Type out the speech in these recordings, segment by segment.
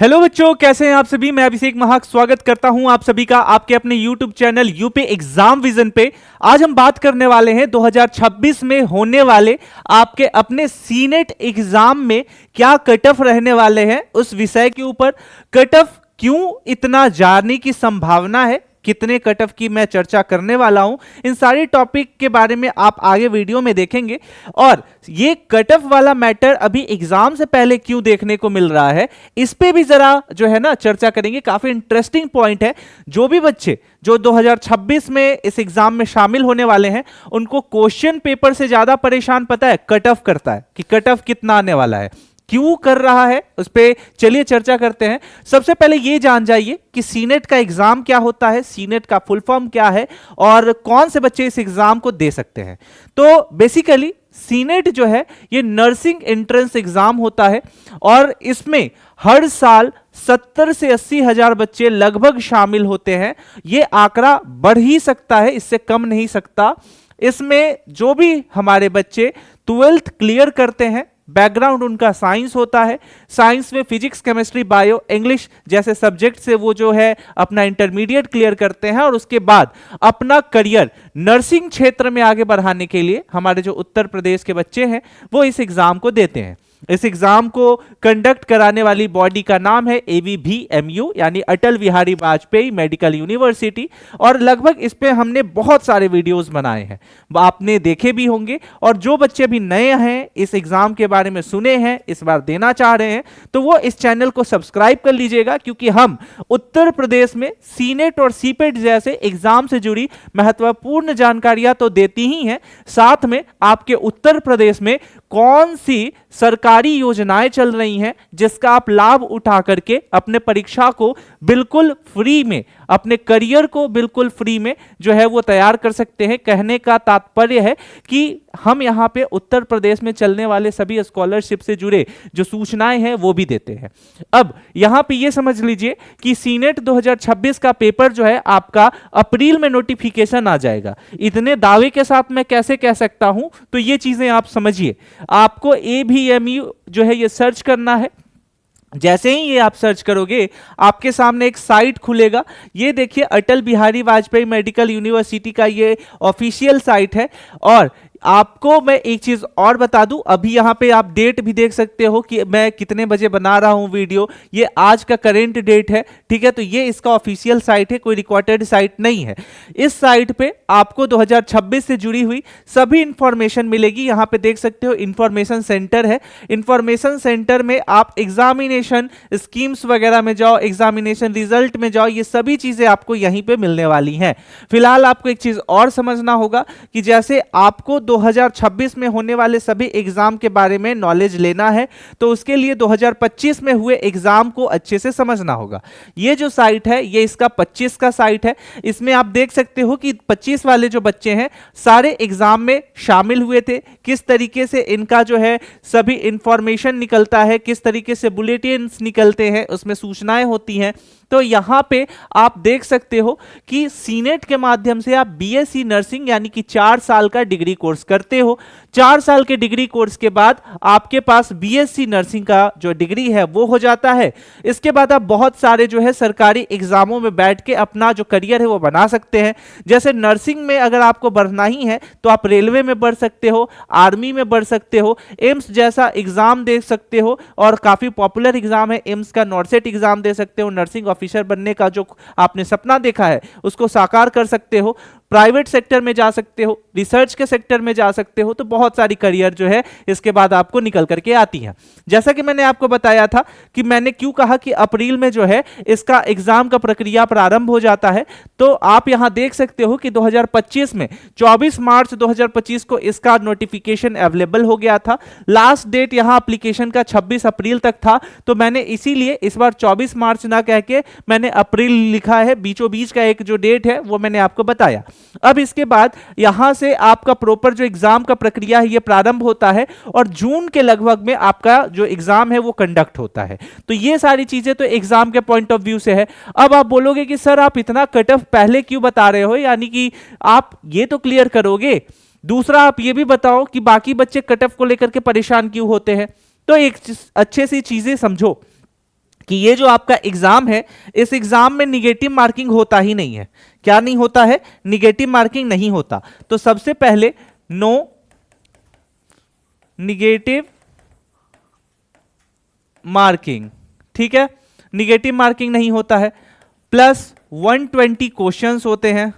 Hello बच्चों, कैसे हैं आप सभी। मैं अभिषेक महाक स्वागत करता हूं आप सभी का आपके अपने YouTube channel UP exam vision पे। आज हम बात करने वाले हैं 2026 में होने वाले आपके अपने सीनेट एग्जाम में क्या कट ऑफ रहने वाले हैं उस विषय के ऊपर। कट ऑफ क्यों इतना जाने की संभावना है, कितने कट ऑफ की मैं चर्चा करने वाला हूं। इन सारी टॉपिक के बारे में आप आगे वीडियो में देखेंगे। और ये कट ऑफ वाला मैटर अभी एग्जाम से पहले क्यों देखने को मिल रहा है, इस पे भी जरा जो है ना चर्चा करेंगे। काफी इंटरेस्टिंग पॉइंट है। जो भी बच्चे जो 2026 में इस एग्जाम में शामिल होने वाले हैं, उनको क्वेश्चन पेपर से ज्यादा परेशान पता है कट ऑफ करता है कि कट ऑफ कितना आने वाला है, क्यों कर रहा है, उस पे चलिए चर्चा करते हैं। सबसे पहले ये जान जाइए कि सीनेट का एग्जाम क्या होता है, सीनेट का फुल फॉर्म क्या है और कौन से बच्चे इस एग्जाम को दे सकते हैं। तो बेसिकली सीनेट जो है ये नर्सिंग एंट्रेंस एग्जाम होता है और इसमें हर साल 70 से 80 हजार बच्चे लगभग शामिल होते हैं। ये आंकड़ा बढ़ ही सकता है, इससे कम नहीं सकता। इसमें जो भी हमारे बच्चे 12th क्लियर करते हैं, बैकग्राउंड उनका साइंस होता है, साइंस में फिजिक्स, केमिस्ट्री, बायो, इंग्लिश जैसे सब्जेक्ट से वो जो है अपना इंटरमीडिएट क्लियर करते हैं और उसके बाद अपना करियर नर्सिंग क्षेत्र में आगे बढ़ाने के लिए हमारे जो उत्तर प्रदेश के बच्चे हैं वो इस एग्जाम को देते हैं। इस एग्जाम को कंडक्ट कराने वाली बॉडी का नाम है ABVMU यानी अटल बिहारी वाजपेयी मेडिकल यूनिवर्सिटी। और लगभग इस पे हमने बहुत सारे वीडियोस बनाए हैं, आपने देखे भी होंगे। और जो बच्चे भी नए हैं, इस एग्जाम के बारे में सुने हैं, इस बार देना चाह रहे हैं, तो वो इस चैनल को सब्सक्राइब कर लीजिएगा, क्योंकि हम उत्तर प्रदेश में सीनेट और सीपेट जैसे एग्जाम से जुड़ी महत्वपूर्ण जानकारियां तो देती ही हैं, साथ में आपके उत्तर प्रदेश में कौन सी सरकारी योजनाएं चल रही हैं जिसका आप लाभ उठा करके अपने परीक्षा को बिल्कुल फ्री में, अपने करियर को बिल्कुल फ्री में जो है वो तैयार कर सकते हैं। कहने का तात्पर्य है कि हम यहां पे उत्तर प्रदेश में चलने वाले सभी स्कॉलरशिप से जुड़े जो सूचनाएं हैं वो भी देते हैं। अब यहां पे ये समझ लीजिए कि सीनेट 2026 का पेपर जो है आपका अप्रैल में नोटिफिकेशन आ जाएगा। इतने दावे के साथ मैं कैसे कह सकता हूं, तो ये चीजें आप समझिए। आपको ABVMU जो है ये सर्च करना है। जैसे ही ये आप सर्च करोगे आपके सामने एक साइट खुलेगा। ये देखिए अटल बिहारी वाजपेयी मेडिकल यूनिवर्सिटी का ये ऑफिशियल साइट है। और आपको मैं एक चीज और बता दूं, अभी यहां पे आप डेट भी देख सकते हो कि मैं कितने बजे बना रहा हूं वीडियो। ये आज का करंट डेट है, ठीक है। तो ये इसका ऑफिशियल साइट है, कोई रिकॉर्डेड साइट नहीं है। इस साइट पे आपको 2026 से जुड़ी हुई सभी इंफॉर्मेशन मिलेगी। यहां पे देख सकते हो इंफॉर्मेशन सेंटर है। इंफॉर्मेशन सेंटर में आप एग्जामिनेशन स्कीम्स वगैरह में जाओ, एग्जामिनेशन रिजल्ट में जाओ, ये सभी चीजें आपको यहीं पे मिलने वाली हैं। फिलहाल आपको एक चीज और समझना होगा कि जैसे आपको 2026 में होने वाले सभी एग्जाम के बारे में नॉलेज लेना है, तो उसके लिए 2025 में हुए एग्जाम को अच्छे से समझना होगा। ये जो साइट है ये इसका 25 का साइट है। इसमें आप देख सकते हो कि 25 वाले जो बच्चे हैं सारे एग्जाम में शामिल हुए थे, किस तरीके से इनका जो है सभी इंफॉर्मेशन निकलता है, किस तरीके से बुलेटिन्स निकलते हैं, उसमें सूचनाएं होती हैं। तो यहां पे आप देख सकते हो कि सीनेट के माध्यम से आप BSc नर्सिंग यानी कि 4 साल का डिग्री कोर्स करते हो। 4 साल के डिग्री कोर्स के बाद आपके पास BSc नर्सिंग का जो डिग्री है वो हो जाता है। इसके बाद आप बहुत सारे जो है सरकारी एग्जामों में बैठ के अपना जो करियर है वो बना सकते हैं। जैसे नर्सिंग में अगर आपको बढ़ना ही है तो आप रेलवे में बढ़ सकते हो, आर्मी में बढ़ सकते हो, एम्स जैसा एग्जाम दे सकते हो। और काफी पॉपुलर एग्जाम है एम्स का, नॉर्सेट एग्जाम दे सकते हो। नर्सिंग ऑफिसर बनने का जो आपने सपना देखा है उसको साकार कर सकते हो। प्राइवेट सेक्टर में जा सकते हो, रिसर्च के सेक्टर में जा सकते हो। तो बहुत सारी करियर जो है इसके बाद आपको निकल करके आती है। जैसा कि मैंने आपको बताया था कि मैंने क्यों कहा कि अप्रैल में जो है इसका एग्जाम का प्रक्रिया प्रारंभ हो जाता है, तो आप यहां देख सकते हो कि 2025 में 24 मार्च 2025 को इसका नोटिफिकेशन अवेलेबल हो गया था। लास्ट डेट यहां एप्लीकेशन का 26 अप्रैल तक था, तो मैंने इसीलिए इस बार 24 मार्च ना कह के मैंने अप्रैल लिखा है। बीचों बीच का एक जो डेट है वो मैंने आपको बताया। अब इसके बाद यहां से आपका प्रॉपर जो एग्जाम का प्रक्रिया है ये प्रारंभ होता है और जून के लगभग में आपका जो एग्जाम है वो कंडक्ट होता है। तो ये सारी चीजें तो एग्जाम के पॉइंट ऑफ व्यू से है। अब आप बोलोगे कि सर आप इतना कट ऑफ पहले क्यों बता रहे हो, यानी कि आप ये तो क्लियर करोगे, दूसरा आप ये भी बताओ कि बाकी बच्चे कट ऑफ को लेकर के परेशान क्यों होते हैं। तो एक अच्छे सी चीजें समझो कि ये जो आपका एग्जाम है, इस एग्जाम में निगेटिव मार्किंग होता ही नहीं है। क्या नहीं होता है? निगेटिव मार्किंग नहीं होता। तो सबसे पहले नो निगेटिव मार्किंग, ठीक है, निगेटिव मार्किंग नहीं होता है। प्लस 120 क्वेश्चंस होते हैं,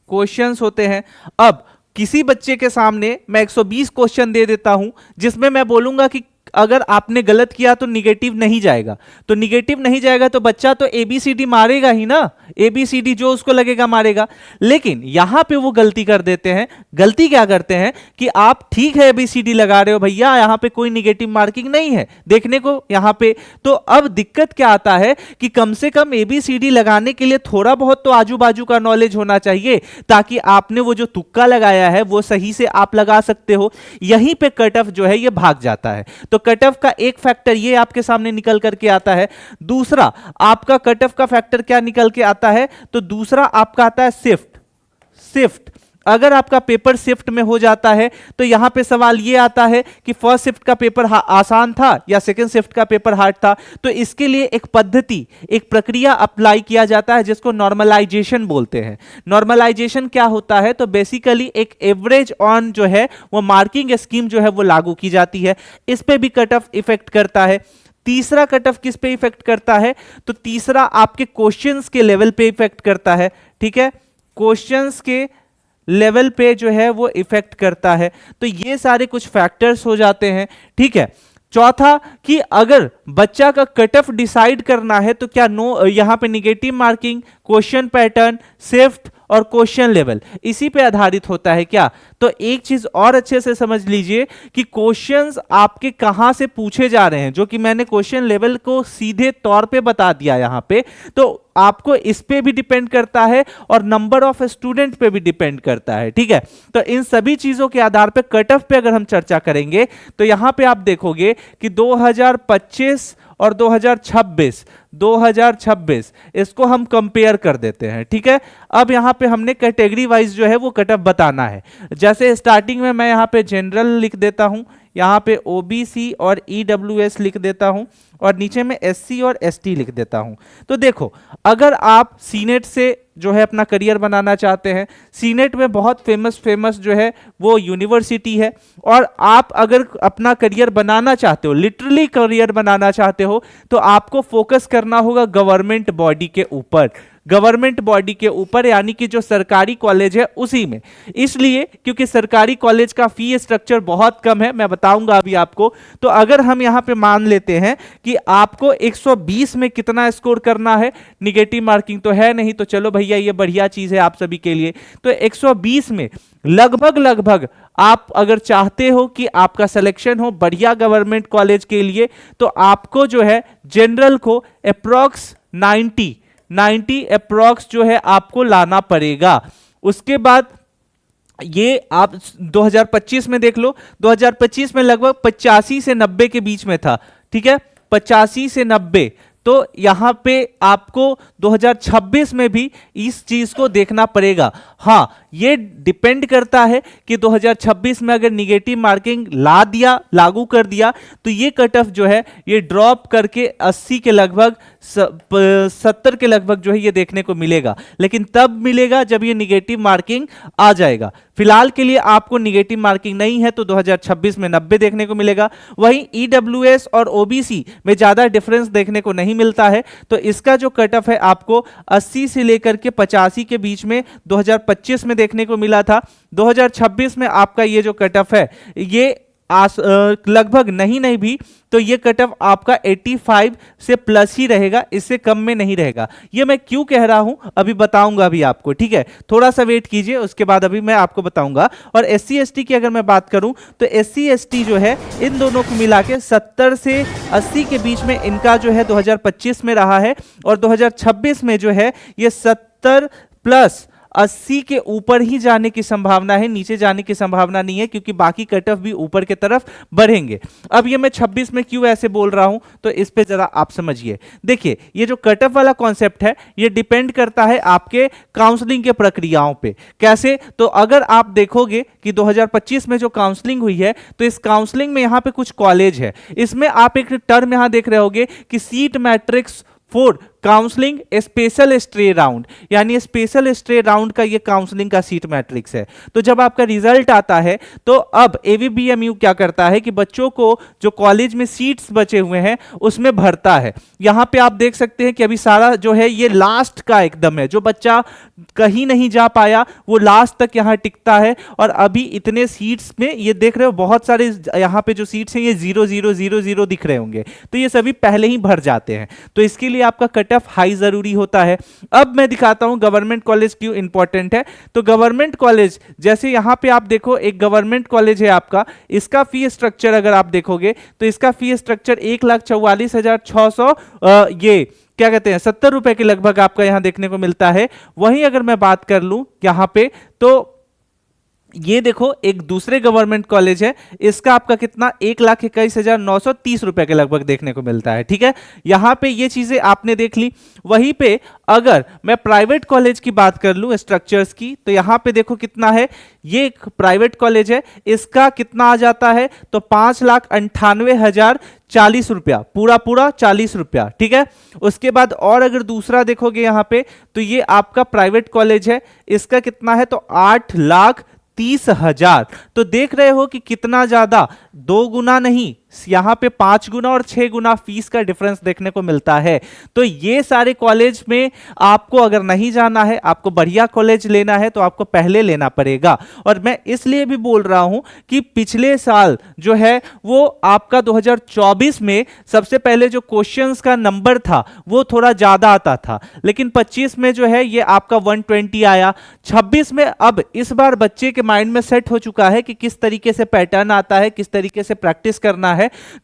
क्वेश्चंस होते हैं। अब किसी बच्चे के सामने मैं 120 क्वेश्चन दे देता हूं जिसमें मैं बोलूंगा कि अगर आपने गलत किया तो निगेटिव नहीं जाएगा, तो निगेटिव नहीं जाएगा तो बच्चा तो एबीसीडी मारेगा ही ना, एबीसीडी जो उसको लगेगा मारेगा। लेकिन यहां पे वो गलती कर देते हैं। गलती क्या करते हैं कि आप ठीक है एबीसीडी लगा रहे हो भैया, यहां पे कोई निगेटिव मार्किंग नहीं है देखने को यहां पे। तो अब दिक्कत क्या आता है कि कम से कम एबीसीडी लगाने के लिए थोड़ा बहुत तो आजू बाजू का नॉलेज होना चाहिए, ताकि आपने वो जो तुक्का लगाया है वो सही से आप लगा सकते हो। यहीं पे कट ऑफ जो है ये भाग जाता है। तो कट ऑफ का एक फैक्टर ये आपके सामने निकल करके आता है। दूसरा आपका कट ऑफ का फैक्टर क्या निकल के आता है? तो दूसरा आपका आता है शिफ्ट। शिफ्ट अगर आपका पेपर शिफ्ट में हो जाता है तो यहां पे सवाल ये आता है कि फर्स्ट शिफ्ट का पेपर आसान था या सेकंड शिफ्ट का पेपर हार्ड था। तो इसके लिए एक पद्धति, एक प्रक्रिया अप्लाई किया जाता है जिसको नॉर्मलाइजेशन बोलते हैं। नॉर्मलाइजेशन क्या होता है? तो बेसिकली एक एवरेज ऑन जो है वो मार्किंग स्कीम जो है वो लागू की जाती है। इस पे भी कट ऑफ इफेक्ट करता है। तीसरा कट ऑफ किस पे इफेक्ट करता है? तो तीसरा आपके क्वेश्चंस के लेवल पे इफेक्ट करता है, ठीक है, क्वेश्चंस के लेवल पे जो है वो इफेक्ट करता है। तो ये सारे कुछ फैक्टर्स हो जाते हैं, ठीक है। चौथा कि अगर बच्चा का कट ऑफ डिसाइड करना है तो क्या नो यहां पे negative marking, question pattern, shift और क्वेश्चन लेवल इसी पे आधारित होता है क्या? तो एक चीज और अच्छे से समझ लीजिए कि क्वेश्चंस आपके कहां से पूछे जा रहे हैं, जो कि मैंने क्वेश्चन लेवल को सीधे तौर पे बता दिया यहां पे। तो आपको इस पे भी डिपेंड करता है और नंबर ऑफ स्टूडेंट पे भी डिपेंड करता है, ठीक है। तो इन सभी चीजों के आधार पे कट ऑफ पे अगर हम चर्चा करेंगे तो यहां पे आप देखोगे कि 2025 और 2026 इसको हम कंपेयर कर देते हैं, ठीक है। अब यहां पे हमने कैटेगरी वाइज जो है वो कट ऑफ बताना है। जैसे स्टार्टिंग में मैं यहां पे जनरल लिख देता हूं, यहां पे ओबीसी और ईडब्ल्यूएस लिख देता हूं और नीचे में एससी और एसटी लिख देता हूं। तो देखो, अगर आप सीनेट से जो है अपना करियर बनाना चाहते हैं, सीनेट में बहुत फेमस जो है वो यूनिवर्सिटी है, और आप अगर अपना करियर बनाना चाहते हो, लिटरली करियर बनाना चाहते हो, तो आपको फोकस करना होगा गवर्नमेंट बॉडी के ऊपर, गवर्नमेंट बॉडी के ऊपर, यानी कि जो सरकारी कॉलेज है उसी में। इसलिए क्योंकि सरकारी कॉलेज का फी स्ट्रक्चर बहुत कम है, मैं बताऊंगा अभी आपको। तो अगर हम यहां पे मान लेते हैं कि आपको 120 में कितना स्कोर करना है, निगेटिव मार्किंग तो है नहीं, तो चलो भैया ये बढ़िया चीज है आप सभी के लिए। तो 120 में लगभग आप अगर चाहते हो कि आपका सिलेक्शन हो बढ़िया गवर्नमेंट कॉलेज के लिए, तो आपको जो है जनरल को अप्रॉक्स 90 अप्रॉक्स जो है आपको लाना पड़ेगा। उसके बाद ये आप 2025 में देख लो, 2025 में लगभग 85 से 90 के बीच में था, ठीक है, 85 से 90। तो यहां पे आपको 2026 में भी इस चीज को देखना पड़ेगा। हाँ, ये डिपेंड करता है कि 2026 में अगर निगेटिव मार्किंग ला दिया, लागू कर दिया, तो ये कट ऑफ जो है ये ड्रॉप करके 80 के लगभग 70 के लगभग जो है ये देखने को मिलेगा। लेकिन तब मिलेगा जब ये निगेटिव मार्किंग आ जाएगा। फिलहाल के लिए आपको निगेटिव मार्किंग नहीं है तो 2026 में 90 देखने को मिलेगा। वहीं ईडब्ल्यूएस और ओबीसी में ज्यादा डिफरेंस देखने को नहीं मिलता है, तो इसका जो कट ऑफ है आपको 80 से लेकर के 85 के बीच में 2025 में देखने को मिला था। 2026 में आपका ये जो कट ऑफ है ये लगभग नहीं भी तो ये कट ऑफ आपका 85 से प्लस ही रहेगा, इससे कम में नहीं रहेगा। ये मैं क्यों कह रहा हूं अभी बताऊंगा अभी आपको, ठीक है, थोड़ा सा वेट कीजिए, उसके बाद अभी मैं आपको बताऊंगा। और एससी एसटी की अगर मैं बात करूं तो एससी एसटी जो है इन दोनों को मिला के 70 से 80 के बीच में इनका जो है 2025 में रहा है, और 2026 में जो है ये 70 प्लस 80 के ऊपर ही जाने की संभावना है, नीचे जाने की संभावना नहीं है, क्योंकि बाकी कट ऑफ भी ऊपर की तरफ बढ़ेंगे। अब ये मैं 26 में क्यों ऐसे बोल रहा हूं, तो इस पे जरा आप समझिए। देखिए, ये जो कट ऑफ वाला कॉन्सेप्ट है ये डिपेंड करता है आपके काउंसलिंग के प्रक्रियाओं पे। कैसे? तो अगर आप देखोगे कि 2025 में जो काउंसलिंग हुई है, तो इस काउंसलिंग में यहां पे कुछ कॉलेज है, इसमें आप एक टर्म यहां देख रहे होगे कि seat matrix for counselling special stray round, यानी स्पेशल स्ट्रे राउंड का ये काउंसलिंग का सीट मैट्रिक्स है। तो जब आपका रिजल्ट आता है तो अब एवीबीएमयू क्या करता है कि बच्चों को जो कॉलेज में सीट्स बचे हुए हैं उसमें भरता है। यहां पे आप देख सकते हैं कि अभी सारा जो है ये लास्ट का एकदम है, जो बच्चा कहीं नहीं जा पाया वो लास्ट तक यहां टिकता है। और अभी इतने सीट्स में ये देख रहे हो बहुत सारे यहां पे जो सीट्स हैं ये 0 दिख रहे होंगे, तो ये सभी पहले ही भर जाते हैं। तो इसके लिए आपका कट ऑफ हाई जरूरी होता है। अब मैं दिखाता हूं गवर्नमेंट कॉलेज क्यों इंपॉर्टेंट है। तो गवर्नमेंट कॉलेज, जैसे यहां पे आप देखो एक गवर्नमेंट कॉलेज है आपका, इसका फी स्ट्रक्चर अगर आप देखोगे तो इसका फी स्ट्रक्चर 1,44,600 ये क्या कहते हैं 70 रुपए के लगभग आपका यहां देखने को मिलता है। वहीं अगर मैं बात कर लूं यहां पे, तो ये देखो एक दूसरे गवर्नमेंट कॉलेज है, इसका आपका कितना 1,21,930 रुपए के लगभग देखने को मिलता है। ठीक है, यहां पे ये चीजें आपने देख ली। वहीं पे अगर मैं प्राइवेट कॉलेज की बात कर लूं स्ट्रक्चर्स की, तो यहां पे देखो कितना है, ये एक प्राइवेट कॉलेज है, इसका कितना आ जाता है तो 5,98,040 रुपया, पूरा 40 रुपया। ठीक है, उसके बाद और अगर दूसरा देखोगे यहां पे, तो ये आपका प्राइवेट कॉलेज है, इसका कितना है तो 8,30,000। तो देख रहे हो कि कितना ज्यादा, 2 गुना नहीं, यहां पे 5 गुना और 6 गुना फीस का डिफरेंस देखने को मिलता है। तो ये सारे कॉलेज में आपको अगर नहीं जाना है, आपको बढ़िया कॉलेज लेना है, तो आपको पहले लेना पड़ेगा। और मैं इसलिए भी बोल रहा हूं कि पिछले साल जो है वो आपका 2024 में सबसे पहले जो क्वेश्चंस का नंबर था वो थोड़ा ज्यादा आता था, लेकिन 25 में जो है ये आपका 120 आया। 26 में अब इस बार बच्चे के माइंड में सेट हो चुका है कि किस तरीके से पैटर्न आता है, किस तरीके से प्रैक्टिस करना है।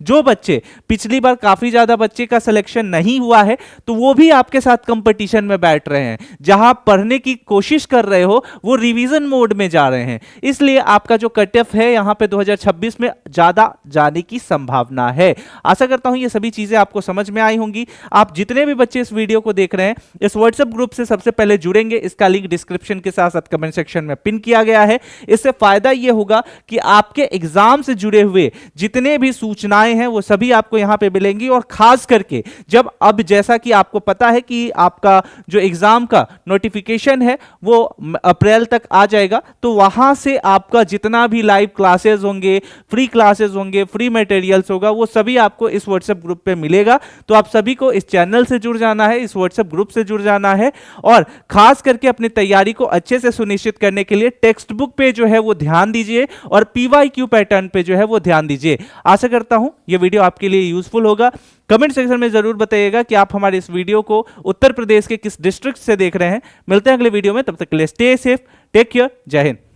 जो बच्चे पिछली बार काफी ज्यादा बच्चे का सिलेक्शन नहीं हुआ है, तो वो भी आपके साथ कंपटीशन में बैठ रहे हैं, जहां पढ़ने की कोशिश कर रहे हो वो रिवीजन मोड में जा रहे हैं। इसलिए आपका जो कट ऑफ है यहां पे 2026 में ज्यादा जाने की संभावना है। आशा करता हूं ये सभी चीजें आपको समझ में आई होंगी। आप जितने भी बच्चे इस वीडियो को देख रहे हैं इस व्हाट्सएप ग्रुप से सबसे पहले जुड़ेंगे, इसका लिंक डिस्क्रिप्शन के साथ साथ कमेंट सेक्शन में पिन किया गया है। इससे फायदा यह होगा कि आपके एग्जाम से जुड़े हुए जितने भी सूचनाएं हैं वो सभी आपको यहां पे मिलेंगी। और खास करके जब अब जैसा कि आपको पता है कि आपका जो एग्जाम का नोटिफिकेशन है वो अप्रैल तक आ जाएगा, तो वहां से आपका जितना भी लाइव क्लासेस होंगे, फ्री क्लासेस होंगे, फ्री मटेरियल्स होगा, वो सभी आपको इस व्हाट्सएप ग्रुप पे मिलेगा। तो आप सभी को इस चैनल से जुड़ जाना है, इस व्हाट्सएप ग्रुप से जुड़ जाना है। और खास करके अपनी तैयारी को अच्छे से सुनिश्चित करने के लिए टेक्स्ट बुक पे जो है वो ध्यान दीजिए और पीवाईक्यू पैटर्न पे जो है वो ध्यान दीजिए। आशा करता हूं यह वीडियो आपके लिए यूजफुल होगा। कमेंट सेक्शन में जरूर बताइएगा कि आप हमारे इस वीडियो को उत्तर प्रदेश के किस डिस्ट्रिक्ट से देख रहे हैं। मिलते हैं अगले वीडियो में, तब तक के लिए स्टे सेफ, टेक केयर, जय हिंद।